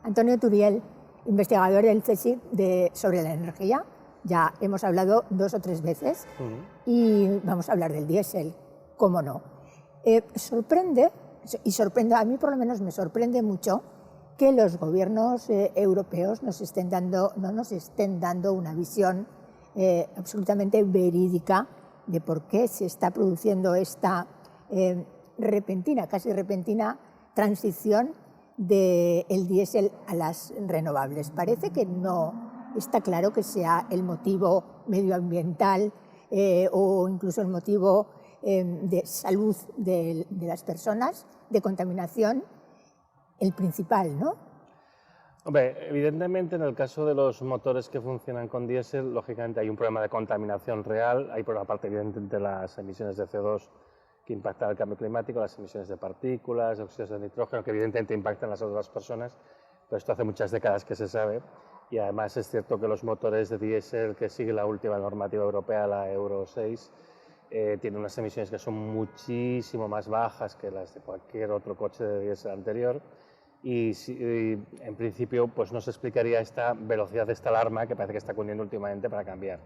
Antonio Turiel, investigador del CSIC sobre la energía. Ya hemos hablado 2 o 3 veces y vamos a hablar del diésel, cómo no. Sorprende, a mí por lo menos me sorprende mucho que los gobiernos europeos no nos estén dando una visión absolutamente verídica de por qué se está produciendo esta casi repentina transición del diésel a las renovables. Parece que no está claro que sea el motivo medioambiental o incluso el motivo de salud de las personas, de contaminación, el principal, ¿no? Hombre, evidentemente en el caso de los motores que funcionan con diésel, lógicamente hay un problema de contaminación real, hay por una parte evidentemente las emisiones de CO2 que impactan el cambio climático, las emisiones de partículas, de óxidos de nitrógeno, que evidentemente impactan la salud de las personas, pero esto hace muchas décadas que se sabe, y además es cierto que los motores de diésel que sigue la última normativa europea, la Euro 6, tienen unas emisiones que son muchísimo más bajas que las de cualquier otro coche de diésel anterior, y en principio pues no se explicaría esta velocidad de esta alarma que parece que está cundiendo últimamente para cambiar.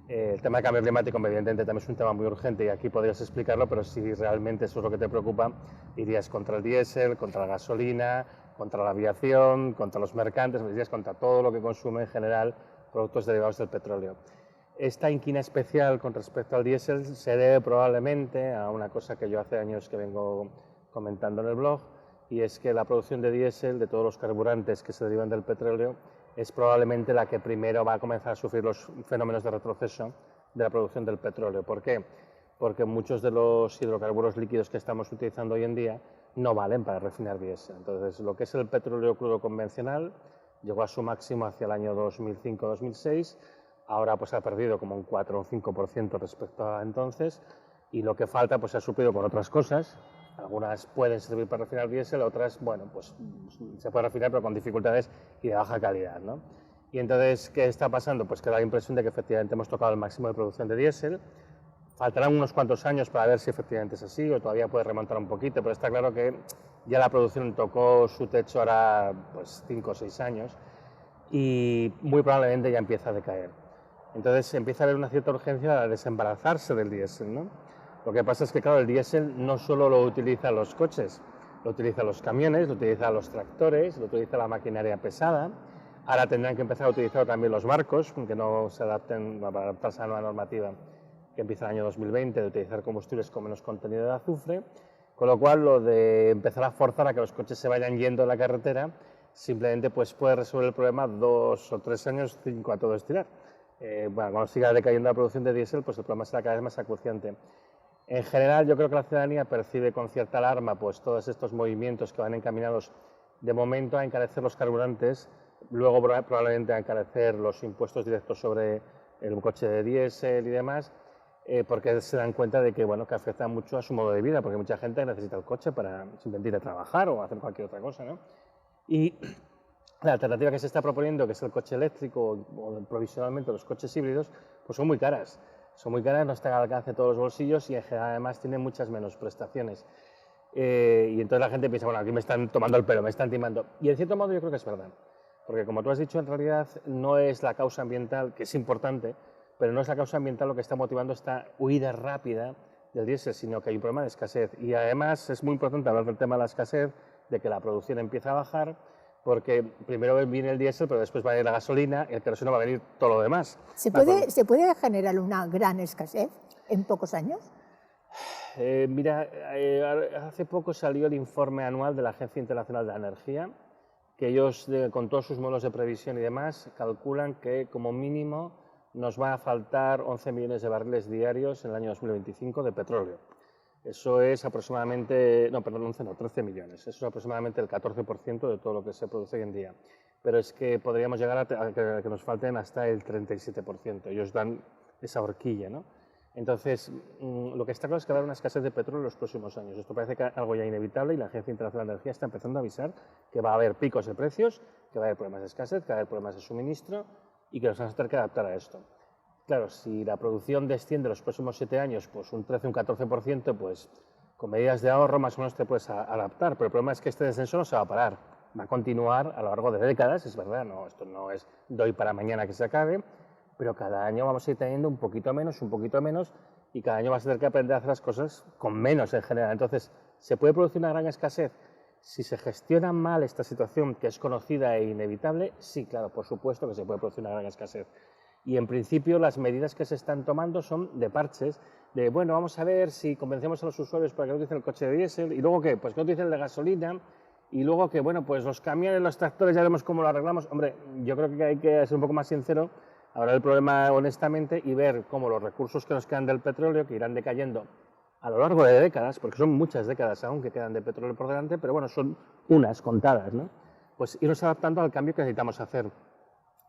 El tema del cambio climático evidentemente también es un tema muy urgente y aquí podrías explicarlo, pero si realmente eso es lo que te preocupa, irías contra el diésel, contra la gasolina, contra la aviación, contra los mercantes, irías contra todo lo que consume en general productos derivados del petróleo. Esta inquina especial con respecto al diésel se debe probablemente a una cosa que yo hace años que vengo comentando en el blog, y es que la producción de diésel, de todos los carburantes que se derivan del petróleo, es probablemente la que primero va a comenzar a sufrir los fenómenos de retroceso de la producción del petróleo. ¿Por qué? Porque muchos de los hidrocarburos líquidos que estamos utilizando hoy en día no valen para refinar diésel. Entonces, lo que es el petróleo crudo convencional llegó a su máximo hacia el año 2005-2006, ahora pues ha perdido como un 4 o un 5% respecto a entonces, y lo que falta pues se ha suplido con otras cosas. Algunas pueden servir para refinar diésel, otras, bueno, pues se puede refinar pero con dificultades y de baja calidad, ¿no? Y entonces, ¿qué está pasando? Pues que da la impresión de que efectivamente hemos tocado el máximo de producción de diésel. Faltarán unos cuantos años para ver si efectivamente es así, o todavía puede remontar un poquito, pero está claro que ya la producción tocó su techo ahora pues 5 o 6 años y muy probablemente ya empieza a decaer. Entonces empieza a haber una cierta urgencia de desembarazarse del diésel, ¿no? Lo que pasa es que, claro, el diésel no solo lo utilizan los coches, lo utilizan los camiones, lo utilizan los tractores, lo utiliza la maquinaria pesada. Ahora tendrán que empezar a utilizar también los barcos, aunque no se adapten para adaptarse a la nueva normativa que empieza el año 2020 de utilizar combustibles con menos contenido de azufre. Con lo cual, lo de empezar a forzar a que los coches se vayan yendo de la carretera simplemente pues, puede resolver el problema 2 o 3 años, 5 a todo estirar. Bueno, cuando siga decayendo la producción de diésel, pues el problema será cada vez más acuciante. En general, yo creo que la ciudadanía percibe con cierta alarma pues, todos estos movimientos que van encaminados de momento a encarecer los carburantes, luego probablemente a encarecer los impuestos directos sobre el coche de diésel y demás, porque se dan cuenta de que, bueno, que afecta mucho a su modo de vida, porque mucha gente necesita el coche para simplemente ir a trabajar o hacer cualquier otra cosa, ¿no? Y la alternativa que se está proponiendo, que es el coche eléctrico o provisionalmente los coches híbridos, pues son muy caras. Son muy caras, no están al alcance de todos los bolsillos y en general además tienen muchas menos prestaciones. Y entonces la gente piensa, bueno, aquí me están tomando el pelo, me están timando. Y en cierto modo yo creo que es verdad. Porque como tú has dicho, en realidad no es la causa ambiental, que es importante, pero no es la causa ambiental lo que está motivando esta huida rápida del diésel, sino que hay un problema de escasez. Y además es muy importante hablar del tema de la escasez, de que la producción empieza a bajar, porque primero viene el diésel, pero después va a venir la gasolina y el queroseno va a venir todo lo demás. ¿Se puede generar una gran escasez en pocos años? Mira, hace poco salió el informe anual de la Agencia Internacional de la Energía, que ellos, con todos sus modelos de previsión y demás, calculan que como mínimo nos va a faltar 11 millones de barriles diarios en el año 2025 de petróleo. Eso es aproximadamente, no, perdón, 11 no, 13 millones. Eso es aproximadamente el 14% de todo lo que se produce hoy en día. Pero es que podríamos llegar a que nos falten hasta el 37%. Ellos dan esa horquilla, ¿no? Entonces, lo que está claro es que va a haber una escasez de petróleo en los próximos años. Esto parece que algo ya inevitable y la Agencia Internacional de Energía está empezando a avisar que va a haber picos de precios, que va a haber problemas de escasez, que va a haber problemas de suministro y que nos vamos a tener que adaptar a esto. Claro, si la producción desciende los próximos 7 años, pues un 13 o un 14%, pues con medidas de ahorro más o menos te puedes adaptar, pero el problema es que este descenso no se va a parar, va a continuar a lo largo de décadas, es verdad, no, esto no es de hoy para mañana que se acabe, pero cada año vamos a ir teniendo un poquito menos, y cada año vas a tener que aprender a hacer las cosas con menos en general. Entonces, ¿se puede producir una gran escasez? Si se gestiona mal esta situación, que es conocida e inevitable, sí, claro, por supuesto que se puede producir una gran escasez. Y en principio las medidas que se están tomando son de parches, de bueno, vamos a ver si convencemos a los usuarios para que no utilicen el coche de diésel, y luego ¿qué? Pues que no utilicen el de gasolina, y luego que, bueno, pues los camiones, los tractores, ya vemos cómo lo arreglamos. Hombre, yo creo que hay que ser un poco más sincero, hablar del problema honestamente y ver cómo los recursos que nos quedan del petróleo, que irán decayendo a lo largo de décadas, porque son muchas décadas aún que quedan de petróleo por delante, pero bueno, son unas contadas, ¿no? Pues irnos adaptando al cambio que necesitamos hacer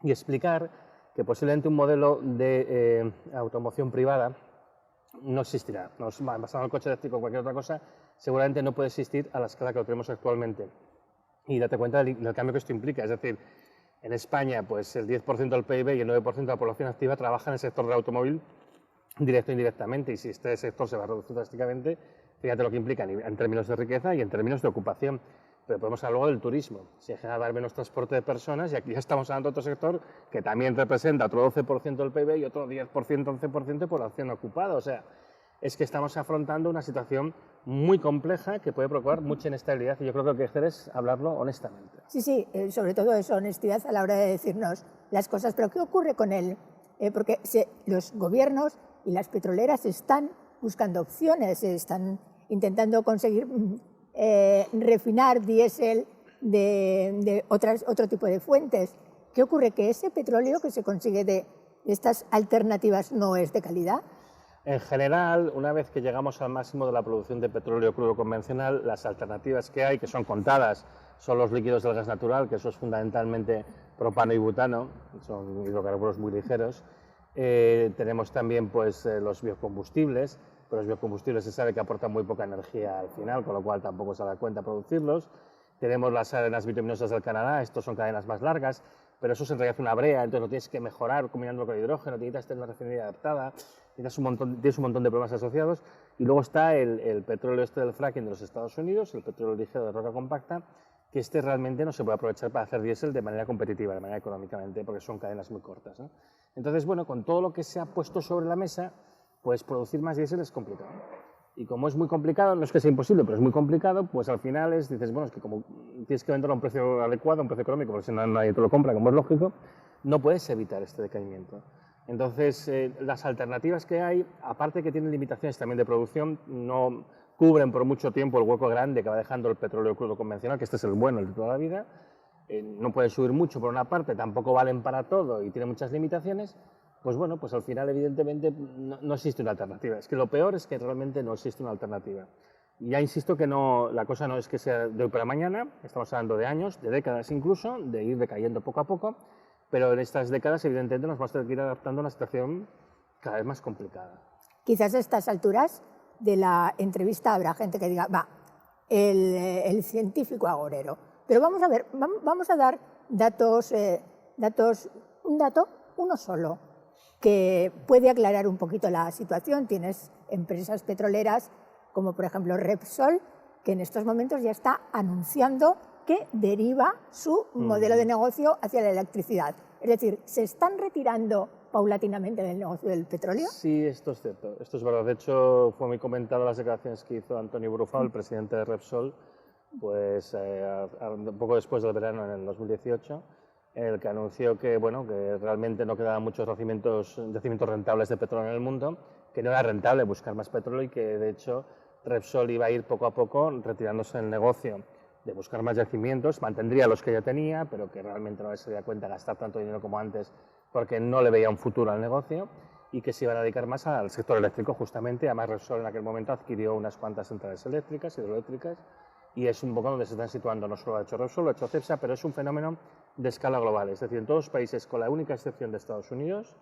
y explicar que posiblemente un modelo de automoción privada no existirá. Basado en el coche eléctrico o cualquier otra cosa, seguramente no puede existir a la escala que lo tenemos actualmente. Y date cuenta del cambio que esto implica, es decir, en España pues el 10% del PIB y el 9% de la población activa trabaja en el sector del automóvil, directo e indirectamente, y si este sector se va a reducir drásticamente, fíjate lo que implica en términos de riqueza y en términos de ocupación. Pero podemos hablar luego del turismo. Se deja de haber menos transporte de personas y aquí ya estamos hablando de otro sector que también representa otro 12% del PIB y otro 10%, 11% de población ocupada. O sea, es que estamos afrontando una situación muy compleja que puede provocar mucha inestabilidad y yo creo que lo que hay que hacer es hablarlo honestamente. Sí, sí, sobre todo eso, honestidad a la hora de decirnos las cosas. Pero ¿qué ocurre con él? Porque los gobiernos y las petroleras están buscando opciones, están intentando conseguir refinar diésel de otro tipo de fuentes. ¿Qué ocurre? ¿Que ese petróleo que se consigue de estas alternativas no es de calidad? En general, una vez que llegamos al máximo de la producción de petróleo crudo convencional, las alternativas que hay, que son contadas, son los líquidos del gas natural, que eso es fundamentalmente propano y butano, son hidrocarburos muy ligeros. Tenemos también pues, los biocombustibles, pero los biocombustibles se sabe que aportan muy poca energía al final, con lo cual tampoco se da cuenta producirlos. Tenemos las arenas bituminosas del Canadá, estos son cadenas más largas, pero eso es en realidad una brea, entonces lo tienes que mejorar combinándolo con hidrógeno, necesitas tener una refinería adaptada, tienes un montón de problemas asociados. Y luego está el petróleo del fracking de los Estados Unidos, el petróleo ligero de roca compacta, que realmente no se puede aprovechar para hacer diésel de manera competitiva, de manera económicamente, porque son cadenas muy cortas, ¿no? Entonces, bueno, con todo lo que se ha puesto sobre la mesa, pues producir más diésel es complicado. Y como es muy complicado, no es que sea imposible, pero es muy complicado, pues al final dices, bueno, es que como tienes que venderlo a un precio adecuado, a un precio económico, porque si no nadie te lo compra, como es lógico, no puedes evitar este decaimiento. Entonces, las alternativas que hay, aparte que tienen limitaciones también de producción, no cubren por mucho tiempo el hueco grande que va dejando el petróleo crudo convencional, que este es el bueno, el de toda la vida. No puede subir mucho por una parte, tampoco valen para todo y tiene muchas limitaciones. Pues bueno, pues al final evidentemente no existe una alternativa. Es que lo peor es que realmente no existe una alternativa. Y ya insisto que la cosa no es que sea de hoy para mañana, estamos hablando de años, de décadas incluso, de ir decayendo poco a poco, pero en estas décadas evidentemente nos vamos a tener que ir adaptando a una situación cada vez más complicada. Quizás a estas alturas de la entrevista habrá gente que diga, va, el científico agorero. Pero vamos a ver, vamos a dar datos, uno solo, que puede aclarar un poquito la situación. Tienes empresas petroleras como por ejemplo Repsol, que en estos momentos ya está anunciando que deriva su modelo de negocio hacia la electricidad. Es decir, ¿se están retirando paulatinamente del negocio del petróleo? Sí, esto es cierto, esto es verdad. De hecho, fue muy comentado las declaraciones que hizo Antonio Brufau, el presidente de Repsol, pues un poco después del verano, en el 2018, en el que anunció que, bueno, que realmente no quedaban muchos yacimientos rentables de petróleo en el mundo, que no era rentable buscar más petróleo y que, de hecho, Repsol iba a ir poco a poco retirándose del negocio de buscar más yacimientos, mantendría los que ya tenía, pero que realmente no se daría cuenta de gastar tanto dinero como antes porque no le veía un futuro al negocio y que se iban a dedicar más al sector eléctrico justamente. Además, Repsol en aquel momento adquirió unas cuantas centrales eléctricas, hidroeléctricas, y es un poco donde se están situando. No solo lo ha hecho Repsol, lo ha hecho Cepsa, pero es un fenómeno de escala global. Es decir, en todos los países, con la única excepción de Estados Unidos,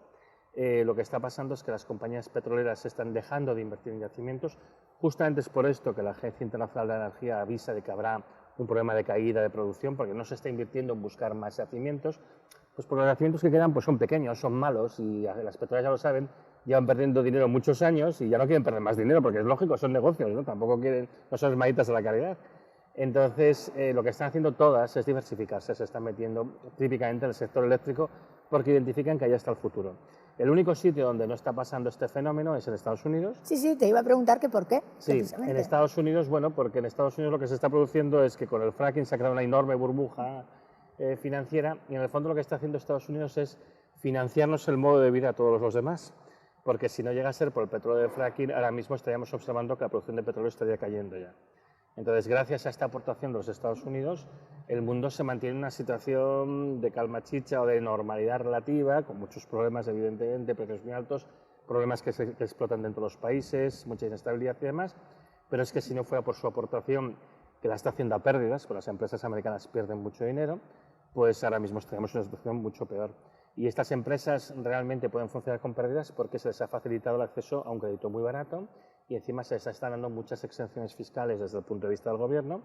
lo que está pasando es que las compañías petroleras se están dejando de invertir en yacimientos. Justamente es por esto que la Agencia Internacional de la Energía avisa de que habrá un problema de caída de producción, porque no se está invirtiendo en buscar más yacimientos, pues porque los yacimientos que quedan pues son pequeños, son malos, y las petroleras ya lo saben, llevan perdiendo dinero muchos años y ya no quieren perder más dinero, porque es lógico, son negocios, ¿no? Tampoco quieren, no son esmaditas de la caridad. Entonces, lo que están haciendo todas es diversificarse, se están metiendo típicamente en el sector eléctrico porque identifican que allá está el futuro. El único sitio donde no está pasando este fenómeno es en Estados Unidos. Sí, sí, te iba a preguntar que por qué. Sí, en Estados Unidos, bueno, porque en Estados Unidos lo que se está produciendo es que con el fracking se ha creado una enorme burbuja financiera y en el fondo lo que está haciendo Estados Unidos es financiarnos el modo de vida a todos los demás. Porque si no llega a ser por el petróleo de fracking, ahora mismo estaríamos observando que la producción de petróleo estaría cayendo ya. Entonces, gracias a esta aportación de los Estados Unidos, el mundo se mantiene en una situación de calma chicha o de normalidad relativa, con muchos problemas, evidentemente, precios muy altos, problemas que explotan dentro de los países, mucha inestabilidad y demás, pero es que si no fuera por su aportación, que la está haciendo a pérdidas, porque las empresas americanas pierden mucho dinero, pues ahora mismo estaríamos en una situación mucho peor. Y estas empresas realmente pueden funcionar con pérdidas porque se les ha facilitado el acceso a un crédito muy barato y encima se les están dando muchas exenciones fiscales desde el punto de vista del gobierno.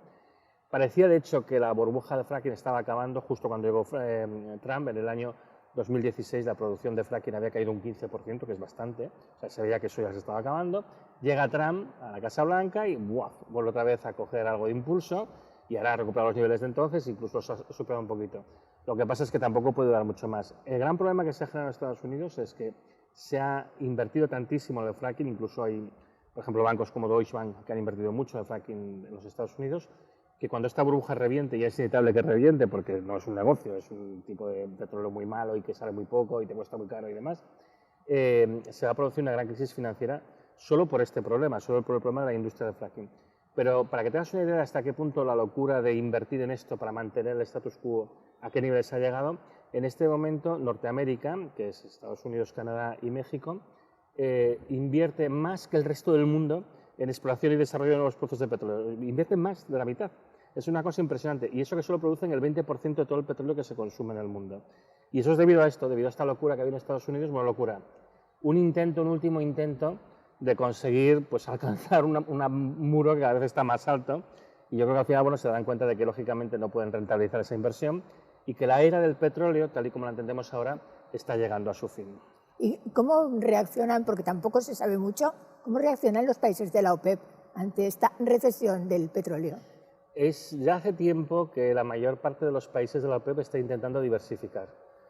Parecía, de hecho, que la burbuja del fracking estaba acabando justo cuando llegó Trump. En el año 2016 la producción de fracking había caído un 15%, que es bastante. O sea, se veía que eso ya se estaba acabando. Llega Trump a la Casa Blanca y ¡buah!, vuelve otra vez a coger algo de impulso y ahora ha recuperado los niveles de entonces, incluso los ha superado un poquito. Lo que pasa es que tampoco puede durar mucho más. El gran problema que se ha generado en Estados Unidos es que se ha invertido tantísimo en el fracking, incluso hay, por ejemplo, bancos como Deutsche Bank que han invertido mucho en el fracking en los Estados Unidos, que cuando esta burbuja reviente, y es inevitable que reviente porque no es un negocio, es un tipo de petróleo muy malo y que sale muy poco y te cuesta muy caro y demás, se va a producir una gran crisis financiera solo por este problema, solo por el problema de la industria del fracking. Pero para que tengas una idea de hasta qué punto la locura de invertir en esto para mantener el status quo, a qué niveles ha llegado, en este momento Norteamérica, que es Estados Unidos, Canadá y México, invierte más que el resto del mundo en exploración y desarrollo de nuevos pozos de petróleo. Invierten más de la mitad. Es una cosa impresionante. Y eso que solo producen el 20% de todo el petróleo que se consume en el mundo. Y eso es debido a esto, debido a esta locura que hay en Estados Unidos, una locura. Un último intento de conseguir pues, alcanzar un muro que cada vez está más alto. Y yo creo que al final se dan cuenta de que lógicamente no pueden rentabilizar esa inversión y que la era del petróleo, tal y como la entendemos ahora, está llegando a su fin. ¿Y cómo reaccionan, porque tampoco se sabe mucho, cómo reaccionan los países de la OPEP ante esta recesión del petróleo? Ya hace tiempo que la mayor parte de los países de la OPEP está intentando diversificar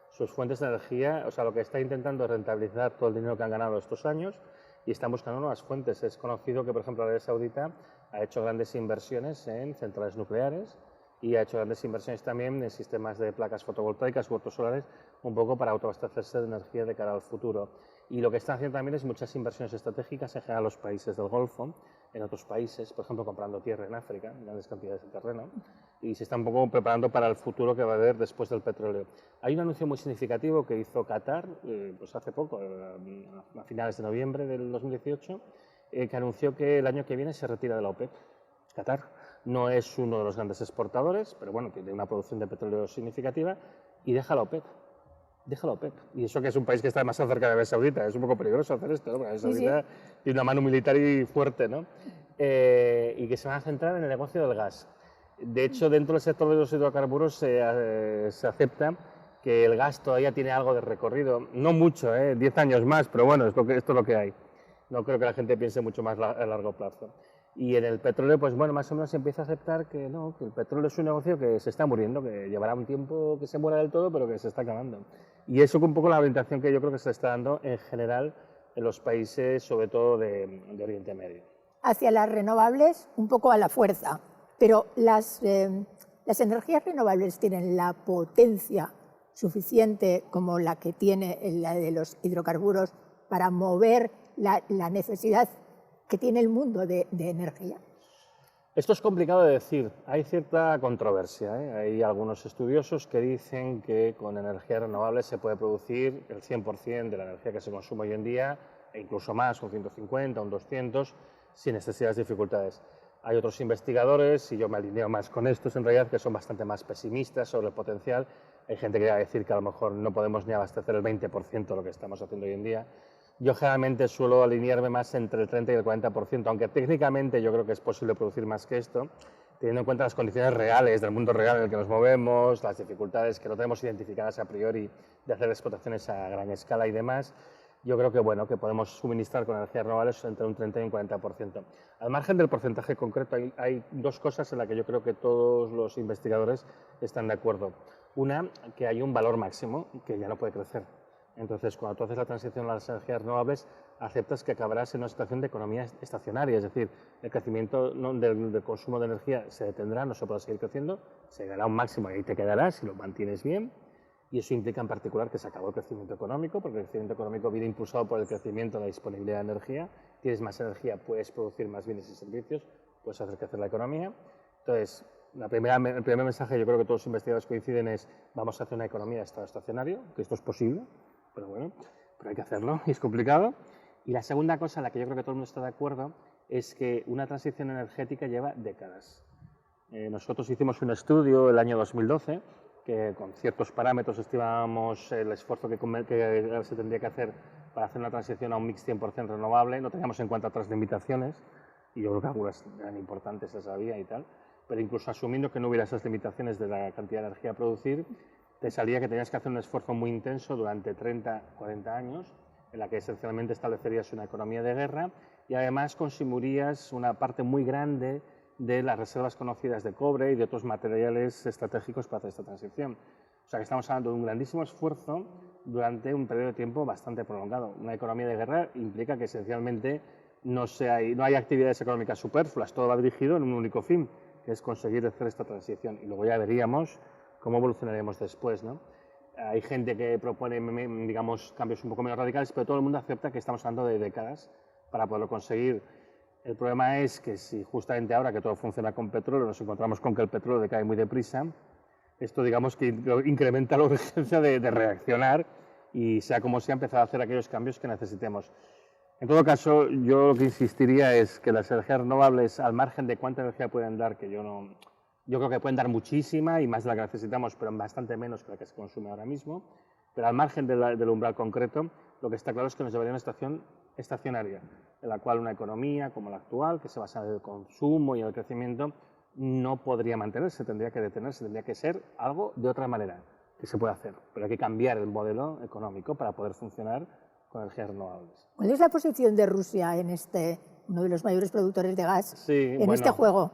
sus fuentes de energía, o sea, lo que está intentando es rentabilizar todo el dinero que han ganado estos años y están buscando nuevas fuentes. Es conocido que, por ejemplo, Arabia Saudita ha hecho grandes inversiones en centrales nucleares y ha hecho grandes inversiones también en sistemas de placas fotovoltaicas u otros solares, un poco para autoabastecerse de energía de cara al futuro. Y lo que están haciendo también es muchas inversiones estratégicas en general los países del Golfo, en otros países, por ejemplo, comprando tierra en África, grandes cantidades de terreno, y se están un poco preparando para el futuro que va a haber después del petróleo. Hay un anuncio muy significativo que hizo Qatar, pues hace poco, a finales de noviembre del 2018, que anunció que el año que viene se retira de la OPEP. Qatar no es uno de los grandes exportadores, pero bueno, tiene una producción de petróleo significativa y deja la OPEP. Deja la OPEP. Y eso que es un país que está más cerca de Arabia Saudita. Es un poco peligroso hacer esto, ¿no? Porque Arabia Saudita tiene una mano militar y fuerte, ¿no? Y que se van a centrar en el negocio del gas. De hecho, dentro del sector de los hidrocarburos se acepta que el gas todavía tiene algo de recorrido. No mucho, 10 años más, pero bueno, esto es lo que hay. No creo que la gente piense mucho más a largo plazo. Y en el petróleo, pues bueno, más o menos se empieza a aceptar que no, que el petróleo es un negocio que se está muriendo, que llevará un tiempo que se muera del todo, pero que se está acabando. Y eso es un poco la orientación que yo creo que se está dando en general en los países, sobre todo de Oriente Medio. Hacia las renovables, un poco a la fuerza, pero las energías renovables tienen la potencia suficiente como la que tiene la de los hidrocarburos para mover la necesidad que tiene el mundo de energía. Esto es complicado de decir, hay cierta controversia. Hay algunos estudiosos que dicen que con energías renovables se puede producir el 100% de la energía que se consume hoy en día, e incluso más, un 150, un 200, sin excesivas dificultades. Hay otros investigadores, y yo me alineo más con estos en realidad, que son bastante más pesimistas sobre el potencial. Hay gente que va a decir que a lo mejor no podemos ni abastecer el 20% de lo que estamos haciendo hoy en día. Yo generalmente suelo alinearme más entre el 30 y el 40%, aunque técnicamente yo creo que es posible producir más que esto, teniendo en cuenta las condiciones reales del mundo real en el que nos movemos, las dificultades que no tenemos identificadas a priori de hacer explotaciones a gran escala y demás. yo creo que, bueno, que podemos suministrar con energías renovables entre un 30 y un 40%. Al margen del porcentaje concreto, hay dos cosas en las que yo creo que todos los investigadores están de acuerdo. Una, que hay un valor máximo que ya no puede crecer. Entonces, cuando tú haces la transición a las energías renovables, aceptas que acabarás en una situación de economía estacionaria, es decir, el crecimiento del consumo de energía se detendrá, no se podrá seguir creciendo, se llegará a un máximo y ahí te quedarás si lo mantienes bien. Y eso implica en particular que se acabó el crecimiento económico, porque el crecimiento económico viene impulsado por el crecimiento de la disponibilidad de energía. Tienes más energía, puedes producir más bienes y servicios, puedes hacer crecer la economía. Entonces, el primer mensaje, yo creo que todos los investigadores coinciden, es vamos a hacer una economía de estado estacionario, que esto es posible, pero bueno, pero hay que hacerlo y es complicado. Y la segunda cosa en la que yo creo que todo el mundo está de acuerdo es que una transición energética lleva décadas. Nosotros hicimos un estudio el año 2012 que con ciertos parámetros estimábamos el esfuerzo que se tendría que hacer para hacer una transición a un mix 100% renovable. No teníamos en cuenta otras limitaciones, y yo creo que algunas eran importantes, las había y tal, pero incluso asumiendo que no hubiera esas limitaciones de la cantidad de energía a producir, te salía que tenías que hacer un esfuerzo muy intenso durante 30, 40 años, en la que esencialmente establecerías una economía de guerra y además consumirías una parte muy grande de las reservas conocidas de cobre y de otros materiales estratégicos para hacer esta transición. O sea que estamos hablando de un grandísimo esfuerzo durante un periodo de tiempo bastante prolongado. Una economía de guerra implica que esencialmente no hay actividades económicas superfluas, todo va dirigido en un único fin, que es conseguir hacer esta transición. Y luego ya veríamos cómo evolucionaremos después, ¿no? Hay gente que propone, digamos, cambios un poco menos radicales, pero todo el mundo acepta que estamos hablando de décadas para poderlo conseguir. El problema es que si justamente ahora que todo funciona con petróleo nos encontramos con que el petróleo decae muy deprisa, esto digamos que incrementa la urgencia de reaccionar y sea como sea empezar a hacer aquellos cambios que necesitemos. En todo caso, yo lo que insistiría es que las energías renovables, al margen de cuánta energía pueden dar, que yo creo que pueden dar muchísima y más de la que necesitamos, pero bastante menos que la que se consume ahora mismo, pero al margen del umbral concreto, lo que está claro es que nos llevaría a una situación estacionaria, en la cual una economía como la actual, que se basa en el consumo y en el crecimiento, no podría mantenerse, tendría que detenerse, tendría que ser algo de otra manera, que se puede hacer, pero hay que cambiar el modelo económico para poder funcionar con energías renovables. ¿Cuál es la posición de Rusia en uno de los mayores productores de gas, este juego?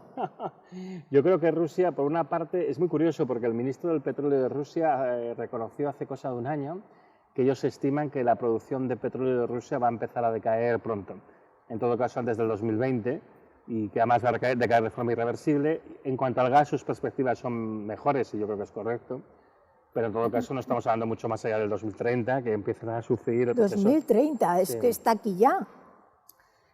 Yo creo que Rusia, por una parte, es muy curioso porque el ministro del Petróleo de Rusia reconoció hace cosa de un año que ellos estiman que la producción de petróleo de Rusia va a empezar a decaer pronto, en todo caso antes del 2020, y que además va a decaer de forma irreversible. En cuanto al gas, sus perspectivas son mejores y yo creo que es correcto, pero en todo caso no estamos hablando mucho más allá del 2030, que empiezan a sufrir el proceso. 2030, es que está aquí ya.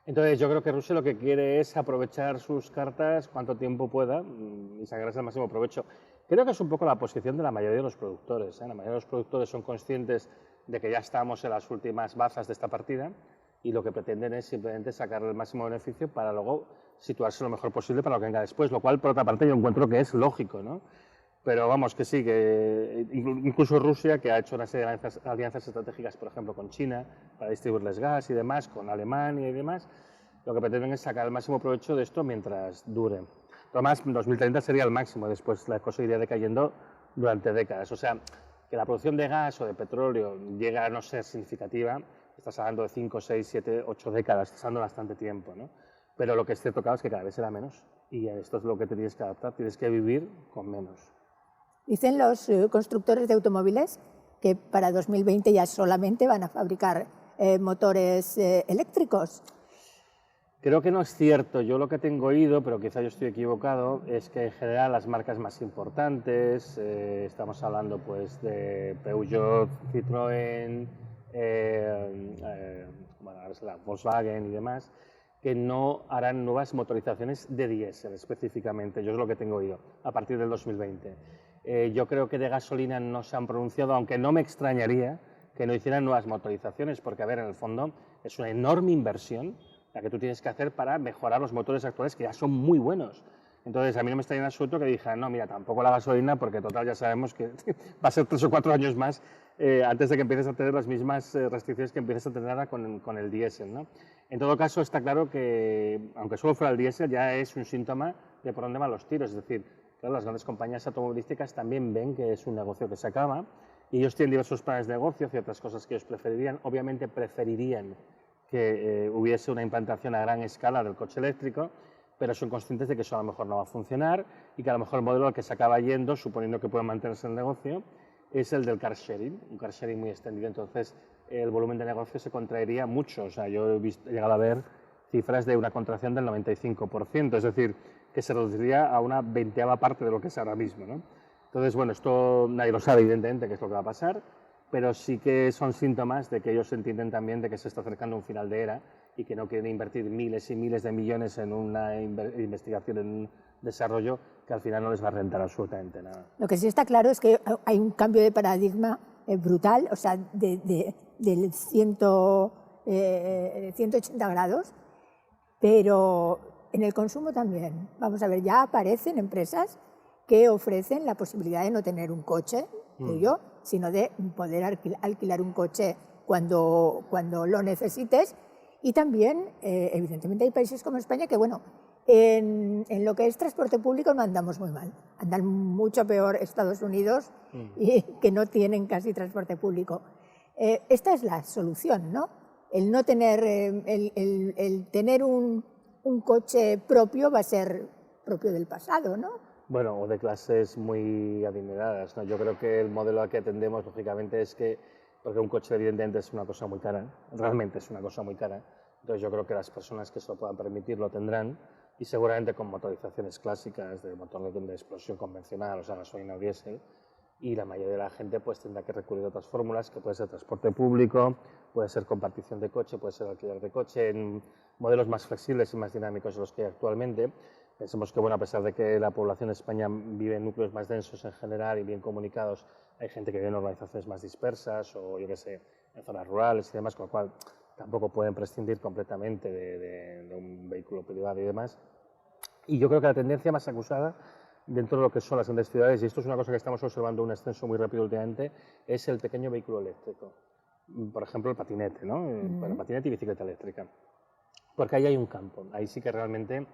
Entonces yo creo que Rusia lo que quiere es aprovechar sus cartas cuanto tiempo pueda y sacarles el máximo provecho. Creo que es un poco la posición de la mayoría de los productores. La mayoría de los productores son conscientes de que ya estamos en las últimas bazas de esta partida y lo que pretenden es simplemente sacar el máximo beneficio para luego situarse lo mejor posible para lo que venga después, lo cual por otra parte yo encuentro que es lógico, ¿no? Pero vamos, que sí, que incluso Rusia, que ha hecho una serie de alianzas estratégicas, por ejemplo, con China, para distribuirles gas y demás, con Alemania y demás, lo que pretenden es sacar el máximo provecho de esto mientras dure. Además, en 2030 sería el máximo, después la cosa iría decayendo durante décadas. O sea, que la producción de gas o de petróleo llega a no ser significativa, estás hablando de 5, 6, 7, 8 décadas, estás hablando bastante tiempo, ¿no? Pero lo que es cierto, claro, es que cada vez será menos y a esto es lo que te tienes que adaptar, tienes que vivir con menos. Dicen los constructores de automóviles que para 2020 ya solamente van a fabricar motores eléctricos. Creo que no es cierto. Yo lo que tengo oído, pero quizá yo estoy equivocado, es que en general las marcas más importantes, estamos hablando pues de Peugeot, Citroën, bueno, Volkswagen y demás, que no harán nuevas motorizaciones de diésel específicamente. Yo es lo que tengo oído, a partir del 2020. Yo creo que de gasolina no se han pronunciado, aunque no me extrañaría que no hicieran nuevas motorizaciones, porque, a ver, en el fondo es una enorme inversión la que tú tienes que hacer para mejorar los motores actuales, que ya son muy buenos. Entonces, a mí no me extraña en absoluto que dijeran, no, mira, tampoco la gasolina, porque total ya sabemos que va a ser 3 o 4 años más antes de que empieces a tener las mismas restricciones que empieces a tener ahora con el diésel, ¿no? En todo caso, está claro que, aunque solo fuera el diésel, ya es un síntoma de por dónde van los tiros. Es decir, claro, las grandes compañías automovilísticas también ven que es un negocio que se acaba y ellos tienen diversos planes de negocio, ciertas cosas que ellos preferirían. Obviamente preferirían que hubiese una implantación a gran escala del coche eléctrico, pero son conscientes de que eso a lo mejor no va a funcionar y que a lo mejor el modelo al que se acaba yendo, suponiendo que pueda mantenerse el negocio, es el del car sharing, un car sharing muy extendido. Entonces el volumen de negocio se contraería mucho. O sea, yo he llegado a ver cifras de una contracción del 95%, es decir, que se reduciría a una 20ª parte de lo que es ahora mismo, ¿no? Entonces, bueno, esto nadie lo sabe, evidentemente, qué es lo que va a pasar, pero sí que son síntomas de que ellos entienden también de que se está acercando un final de era y que no quieren invertir miles y miles de millones en una investigación, en un desarrollo que al final no les va a rentar absolutamente nada. Lo que sí está claro es que hay un cambio de paradigma brutal, o sea, del 180 grados, pero en el consumo también. Vamos a ver, ya aparecen empresas que ofrecen la posibilidad de no tener un coche tuyo, sino de poder alquilar un coche cuando lo necesites. Y también, evidentemente, hay países como España que, bueno, en lo que es transporte público no andamos muy mal. Andan mucho peor Estados Unidos, y que no tienen casi transporte público. Esta es la solución, ¿no? El no tener, el tener un coche propio va a ser propio del pasado, ¿no? Bueno, o de clases muy adineradas, ¿no? Yo creo que el modelo al que atendemos, lógicamente, es que, porque un coche evidentemente es una cosa muy cara, realmente es una cosa muy cara, entonces yo creo que las personas que se lo puedan permitir lo tendrán, y seguramente con motorizaciones clásicas de motor de explosión convencional, o sea, gasolina o diésel, y la mayoría de la gente pues tendrá que recurrir a otras fórmulas, que puede ser transporte público, puede ser compartición de coche, puede ser alquiler de coche, en modelos más flexibles y más dinámicos de los que hay actualmente. Pensemos que, bueno, a pesar de que la población de España vive en núcleos más densos en general y bien comunicados, hay gente que vive en urbanizaciones más dispersas o, yo qué sé, en zonas rurales y demás, con lo cual tampoco pueden prescindir completamente de un vehículo privado y demás. Y yo creo que la tendencia más acusada dentro de lo que son las grandes ciudades, y esto es una cosa que estamos observando un ascenso muy rápido últimamente, es el pequeño vehículo eléctrico. Por ejemplo, el patinete, ¿no? Bueno, patinete y bicicleta eléctrica. Porque ahí hay un campo, ahí sí que realmente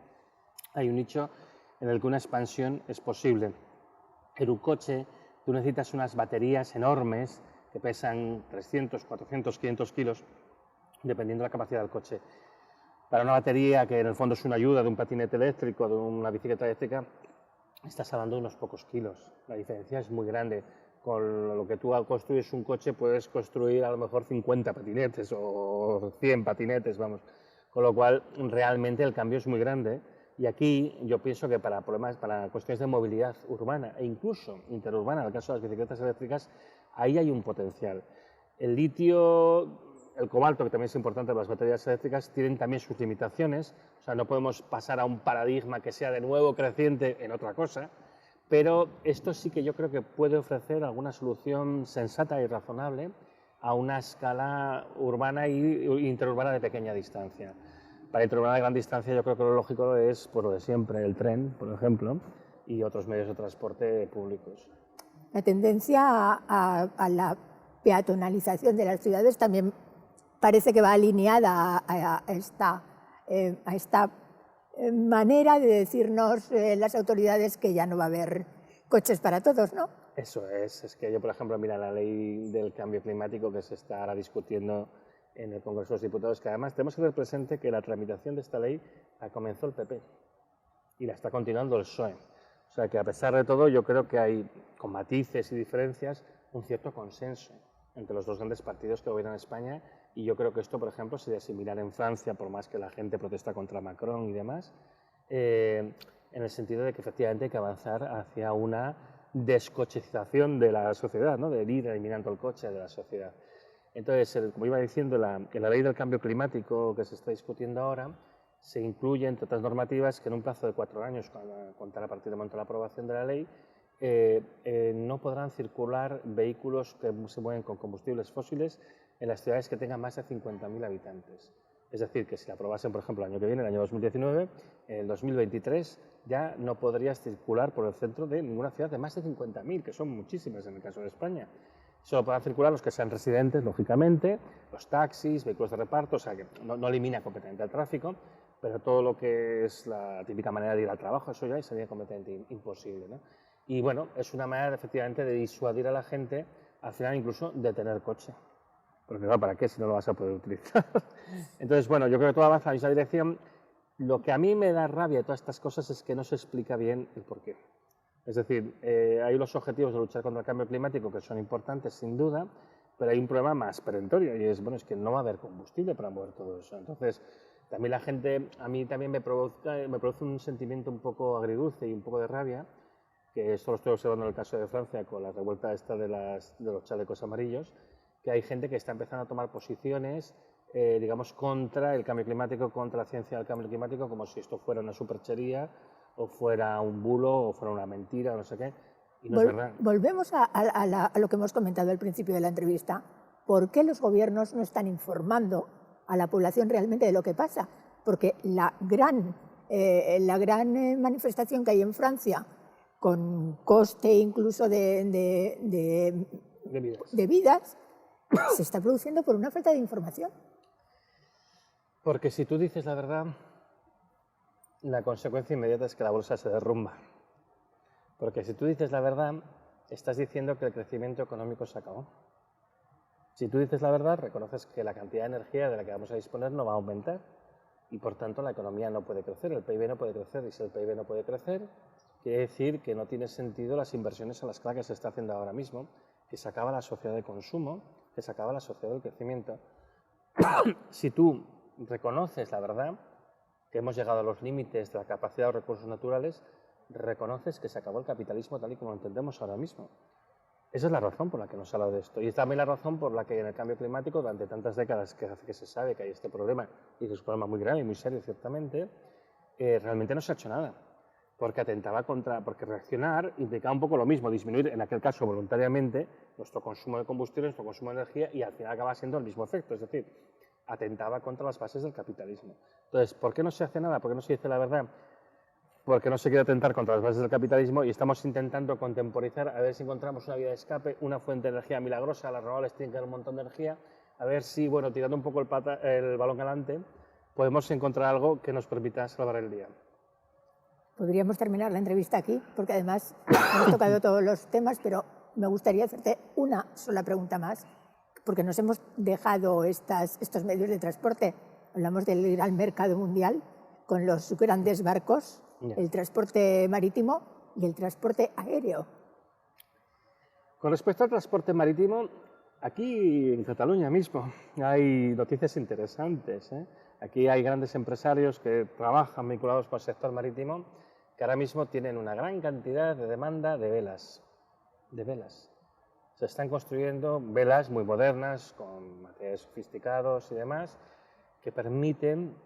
hay un nicho en el que una expansión es posible. En un coche tú necesitas unas baterías enormes que pesan 300, 400, 500 kilos, dependiendo de la capacidad del coche. Para una batería que en el fondo es una ayuda de un patinete eléctrico, de una bicicleta eléctrica, estás hablando de unos pocos kilos. La diferencia es muy grande. Con lo que tú construyes un coche puedes construir a lo mejor 50 patinetes o 100 patinetes, vamos. Con lo cual realmente el cambio es muy grande. Y aquí yo pienso que para problemas, para cuestiones de movilidad urbana e incluso interurbana, en el caso de las bicicletas eléctricas, ahí hay un potencial. El litio, el cobalto, que también es importante para las baterías eléctricas, tienen también sus limitaciones. O sea, no podemos pasar a un paradigma que sea de nuevo creciente en otra cosa, pero esto sí que yo creo que puede ofrecer alguna solución sensata y razonable a una escala urbana e interurbana de pequeña distancia. Para interurbana de gran distancia yo creo que lo lógico es, por lo de siempre, el tren, por ejemplo, y otros medios de transporte públicos. La tendencia a la peatonalización de las ciudades también parece que va alineada a esta manera de decirnos las autoridades que ya no va a haber coches para todos, ¿no? Eso es que yo, por ejemplo, mira la ley del cambio climático que se está ahora discutiendo en el Congreso de los Diputados, que además tenemos que tener presente que la tramitación de esta ley la comenzó el PP y la está continuando el PSOE. O sea que a pesar de todo yo creo que hay, con matices y diferencias, un cierto consenso entre los dos grandes partidos que gobiernan España, y yo creo que esto, por ejemplo, sería similar en Francia, por más que la gente protesta contra Macron y demás, en el sentido de que efectivamente hay que avanzar hacia una descochecización de la sociedad, ¿no? De ir eliminando el coche de la sociedad. Entonces, como iba diciendo, en la ley del cambio climático que se está discutiendo ahora, se incluye, entre otras normativas, que en un plazo de 4 años, contar a partir del momento de la aprobación de la ley, no podrán circular vehículos que se mueven con combustibles fósiles en las ciudades que tengan más de 50.000 habitantes. Es decir, que si la aprobasen, por ejemplo, el año que viene, el año 2019, en el 2023 ya no podrías circular por el centro de ninguna ciudad de más de 50.000, que son muchísimas en el caso de España. Solo podrán circular los que sean residentes, lógicamente, los taxis, vehículos de reparto, o sea que no elimina completamente el tráfico, pero todo lo que es la típica manera de ir al trabajo, eso ya sería completamente imposible, ¿no? Y bueno, es una manera efectivamente de disuadir a la gente al final incluso de tener coche. Porque claro, ¿para qué si no lo vas a poder utilizar? Entonces, bueno, yo creo que todo avanza en la misma dirección. Lo que a mí me da rabia de todas estas cosas es que no se explica bien el porqué. Es decir, hay los objetivos de luchar contra el cambio climático que son importantes, sin duda, pero hay un problema más perentorio y es, bueno, es que no va a haber combustible para mover todo eso. Entonces, también la gente, a mí también me produce un sentimiento un poco agridulce y un poco de rabia, que esto lo estoy observando en el caso de Francia con la revuelta esta de los chalecos amarillos, que hay gente que está empezando a tomar posiciones, digamos, contra el cambio climático, contra la ciencia del cambio climático, como si esto fuera una superchería, o fuera un bulo, o fuera una mentira, o no sé qué, y no es verdad. Volvemos a lo que hemos comentado al principio de la entrevista. ¿Por qué los gobiernos no están informando a la población realmente de lo que pasa? Porque la gran manifestación que hay en Francia, con coste incluso de vidas, se está produciendo por una falta de información. Porque si tú dices la verdad, la consecuencia inmediata es que la bolsa se derrumba. Porque si tú dices la verdad, estás diciendo que el crecimiento económico se acabó. Si tú dices la verdad, reconoces que la cantidad de energía de la que vamos a disponer no va a aumentar y por tanto la economía no puede crecer, el PIB no puede crecer, y si el PIB no puede crecer, quiere decir que no tiene sentido las inversiones a las que se está haciendo ahora mismo, que se acaba la sociedad de consumo, que se acaba la sociedad del crecimiento. Si tú reconoces la verdad, que hemos llegado a los límites de la capacidad de los recursos naturales, reconoces que se acabó el capitalismo tal y como lo entendemos ahora mismo. Esa es la razón por la que nos habla de esto. Y es también la razón por la que en el cambio climático, durante tantas décadas que se sabe que hay este problema, y que es un problema muy grave y muy serio, ciertamente, realmente no se ha hecho nada. Porque porque reaccionar implicaba un poco lo mismo, disminuir, en aquel caso voluntariamente, nuestro consumo de combustible, nuestro consumo de energía, y al final acaba siendo el mismo efecto. Es decir, atentaba contra las bases del capitalismo. Entonces, ¿por qué no se hace nada? ¿Por qué no se dice la verdad? Porque no se quiere atentar contra las bases del capitalismo y estamos intentando contemporizar, a ver si encontramos una vía de escape, una fuente de energía milagrosa. Las renovables tienen que dar un montón de energía, a ver si, bueno, tirando un poco el balón adelante, podemos encontrar algo que nos permita salvar el día. Podríamos terminar la entrevista aquí, porque además hemos tocado todos los temas, pero me gustaría hacerte una sola pregunta más, porque nos hemos dejado estos medios de transporte. Hablamos del ir al mercado mundial con los grandes barcos, el transporte marítimo y el transporte aéreo. Con respecto al transporte marítimo, aquí en Cataluña mismo hay noticias interesantes. Aquí hay grandes empresarios que trabajan vinculados con el sector marítimo que ahora mismo tienen una gran cantidad de demanda de velas. Se están construyendo velas muy modernas, con materiales sofisticados y demás, que permiten,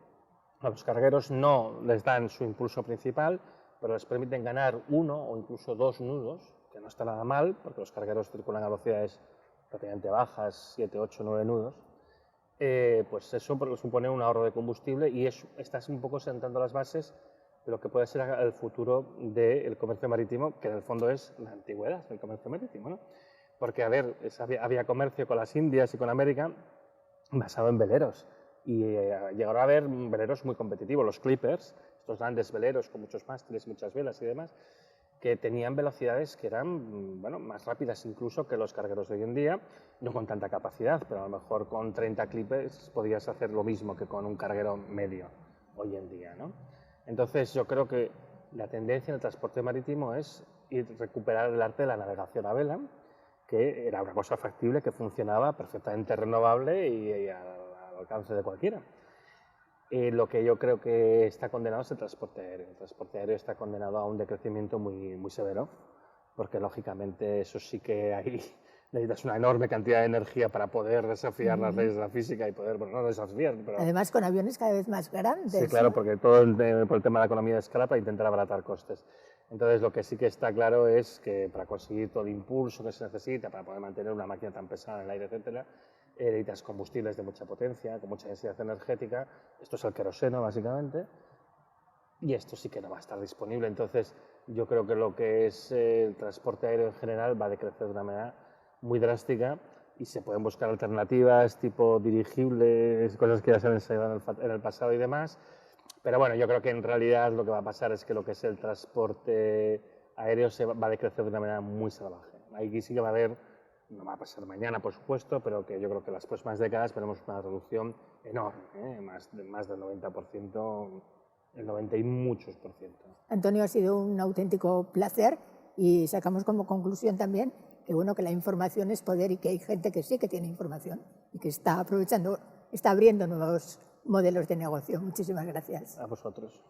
a los cargueros no les dan su impulso principal, pero les permiten ganar 1 o incluso 2 nudos, que no está nada mal, porque los cargueros circulan a velocidades prácticamente bajas, 7, 8, 9 nudos. Pues eso supone un ahorro de combustible y estás un poco sentando las bases de lo que puede ser el futuro del comercio marítimo, que en el fondo es la antigüedad del comercio marítimo, ¿no? Porque, a ver, había comercio con las Indias y con América basado en veleros, y llegaron a haber veleros muy competitivos, los clippers, estos grandes veleros con muchos mástiles, muchas velas y demás, que tenían velocidades que eran, bueno, más rápidas incluso que los cargueros de hoy en día, no con tanta capacidad, pero a lo mejor con 30 clippers podías hacer lo mismo que con un carguero medio hoy en día, ¿no? Entonces yo creo que la tendencia en el transporte marítimo es recuperar el arte de la navegación a vela, que era una cosa factible, que funcionaba perfectamente renovable y al alcance de cualquiera. Lo que yo creo que está condenado es el transporte aéreo. El transporte aéreo está condenado a un decrecimiento muy, muy severo, porque lógicamente eso sí que necesitas una enorme cantidad de energía para poder desafiar las leyes de la física y poder, bueno, no desafiar, pero... Además con aviones cada vez más grandes. Sí, claro, porque todo por el tema de la economía de escala para intentar abaratar costes. Entonces lo que sí que está claro es que para conseguir todo el impulso que se necesita, para poder mantener una máquina tan pesada en el aire, etcétera, necesitas combustibles de mucha potencia, con mucha densidad energética. Esto es el queroseno, básicamente, y esto sí que no va a estar disponible. Entonces yo creo que lo que es el transporte aéreo en general va a decrecer de una manera muy drástica y se pueden buscar alternativas tipo dirigibles, cosas que ya se han ensayado en el pasado y demás. Pero bueno, yo creo que en realidad lo que va a pasar es que lo que es el transporte aéreo va a decrecer de una manera muy salvaje. Ahí sí que va a haber no va a pasar mañana, por supuesto, pero que yo creo que en las próximas décadas veremos una reducción enorme, más del 90%, el 90 y muchos por ciento. Antonio, ha sido un auténtico placer y sacamos como conclusión también que, bueno, que la información es poder y que hay gente que sí que tiene información y que está aprovechando, está abriendo nuevos modelos de negocio. Muchísimas gracias. A vosotros.